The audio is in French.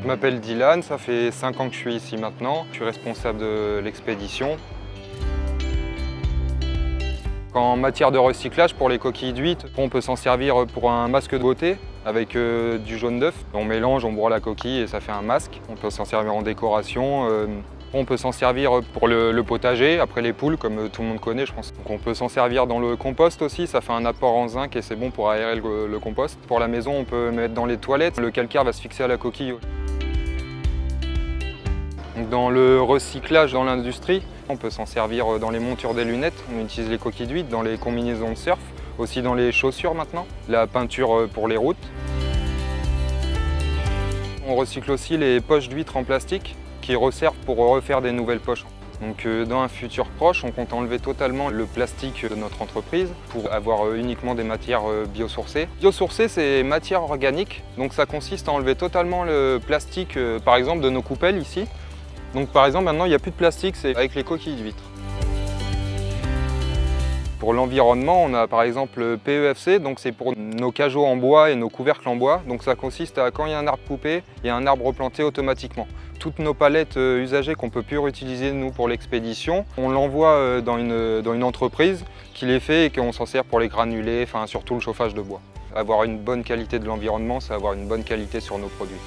Je m'appelle Dylan, ça fait 5 ans que je suis ici maintenant. Je suis responsable de l'expédition. En matière de recyclage, pour les coquilles d'huîtres, on peut s'en servir pour un masque de beauté avec du jaune d'œuf. On mélange, on broie la coquille et ça fait un masque. On peut s'en servir en décoration. On peut s'en servir pour le potager, après les poules, comme tout le monde connaît, je pense. Donc on peut s'en servir dans le compost aussi, ça fait un apport en zinc et c'est bon pour aérer le compost. Pour la maison, on peut mettre dans les toilettes, le calcaire va se fixer à la coquille. Donc dans le recyclage dans l'industrie, on peut s'en servir dans les montures des lunettes, on utilise les coquilles d'huîtres, dans les combinaisons de surf, aussi dans les chaussures maintenant, la peinture pour les routes. On recycle aussi les poches d'huîtres en plastique qui resservent pour refaire des nouvelles poches. Donc dans un futur proche, on compte enlever totalement le plastique de notre entreprise pour avoir uniquement des matières biosourcées. Biosourcées, c'est matière organique, donc ça consiste à enlever totalement le plastique, par exemple, de nos coupelles ici. Donc par exemple, maintenant, il n'y a plus de plastique, c'est avec les coquilles d'huîtres. Pour l'environnement, on a par exemple le PEFC, donc c'est pour nos cageots en bois et nos couvercles en bois. Donc ça consiste à, quand il y a un arbre coupé, il y a un arbre replanté automatiquement. Toutes nos palettes usagées qu'on ne peut plus réutiliser nous pour l'expédition, on l'envoie dans une entreprise qui les fait et qu'on s'en sert pour les granulés, enfin surtout le chauffage de bois. Avoir une bonne qualité de l'environnement, c'est avoir une bonne qualité sur nos produits.